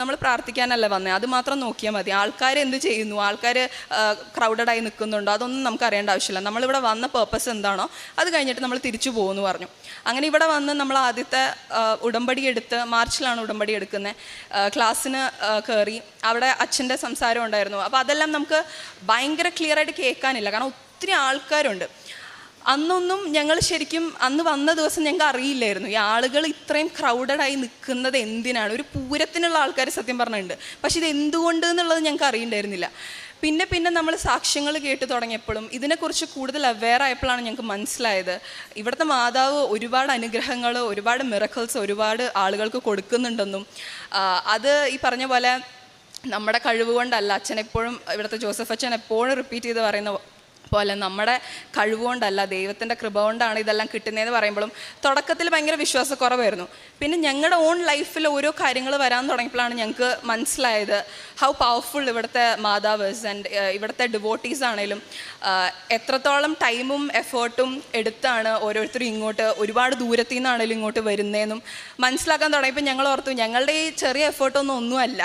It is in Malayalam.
നമ്മൾ പ്രാർത്ഥിക്കാനല്ല വന്നത്, അത് മാത്രം നോക്കിയാൽ മതി. ആൾക്കാർ എന്ത് ചെയ്യുന്നു, ആൾക്കാർ ക്രൗഡഡായി നിൽക്കുന്നുണ്ടോ, അതൊന്നും നമുക്ക് അറിയേണ്ട ആവശ്യമില്ല. നമ്മളിവിടെ വന്ന പേർപ്പസ് എന്താണോ അത് കഴിഞ്ഞിട്ട് നമ്മൾ തിരിച്ചു പോകുമെന്ന് പറഞ്ഞു. അങ്ങനെ ഇവിടെ വന്ന് നമ്മൾ ആദ്യത്തെ ഉടമ്പടി എടുത്ത്, മാർച്ചിലാണ് ഉടമ്പടി എടുക്കുന്നത്. ക്ലാസ്സിന് കയറി, അവിടെ അച്ഛൻ്റെ സംസാരം ഉണ്ടായിരുന്നു. അപ്പോൾ അതെല്ലാം നമുക്ക് ഭയങ്കര ക്ലിയറായിട്ട് കേൾക്കാനില്ല, കാരണം ഒത്തിരി ആൾക്കാരുണ്ട്. അന്നൊന്നും ഞങ്ങൾ ശരിക്കും അന്ന് വന്ന ദിവസം ഞങ്ങൾക്ക് അറിയില്ലായിരുന്നു ഈ ആളുകൾ ഇത്രയും ക്രൗഡഡായി നിൽക്കുന്നത് എന്തിനാണ്. ഒരു പൂരത്തിനുള്ള ആൾക്കാർ സത്യം പറഞ്ഞിട്ടുണ്ട്, പക്ഷെ ഇത് എന്തുകൊണ്ട് എന്നുള്ളത് ഞങ്ങൾക്ക് അറിയണ്ടായിരുന്നില്ല. പിന്നെ നമ്മൾ സാക്ഷ്യങ്ങൾ കേട്ട് തുടങ്ങിയപ്പോഴും ഇതിനെക്കുറിച്ച് കൂടുതൽ അവെയർ ആയപ്പോഴാണ് ഞങ്ങൾക്ക് മനസ്സിലായത് ഇവിടുത്തെ മാതാവ് ഒരുപാട് അനുഗ്രഹങ്ങൾ, ഒരുപാട് മിറക്കിൾസ് ഒരുപാട് ആളുകൾക്ക് കൊടുക്കുന്നുണ്ടെന്നും. അത് ഈ പറഞ്ഞ പോലെ നമ്മുടെ കഴിവ് കൊണ്ടല്ല. അച്ഛൻ എപ്പോഴും, ഇവിടുത്തെ ജോസഫ് അച്ഛൻ എപ്പോഴും റിപ്പീറ്റ് ചെയ്ത് പറയുന്ന പോലെ നമ്മുടെ കഴിവുകൊണ്ടല്ല, ദൈവത്തിൻ്റെ കൃപ കൊണ്ടാണ് ഇതെല്ലാം കിട്ടുന്നതെന്ന് പറയുമ്പോഴും തുടക്കത്തിൽ ഭയങ്കര വിശ്വാസക്കുറവായിരുന്നു. പിന്നെ ഞങ്ങളുടെ ഓൺ ലൈഫിൽ ഓരോ കാര്യങ്ങൾ വരാൻ തുടങ്ങിയപ്പോഴാണ് ഞങ്ങൾക്ക് മനസ്സിലായത് ഹൗ പവർഫുൾ ഇവിടുത്തെ മാതാവേഴ്സ് ആൻഡ് ഇവിടുത്തെ ഡിവോട്ടീസ് ആണെങ്കിലും എത്രത്തോളം ടൈമും എഫേർട്ടും എടുത്താണ് ഓരോരുത്തരും ഇങ്ങോട്ട് ഒരുപാട് ദൂരത്തു നിന്നാണെങ്കിലും ഇങ്ങോട്ട് വരുന്നതെന്നും മനസ്സിലാക്കാൻ തുടങ്ങിയപ്പോൾ ഞങ്ങൾ ഓർത്തു ഞങ്ങളുടെ ഈ ചെറിയ എഫേർട്ടൊന്നും ഒന്നുമല്ല,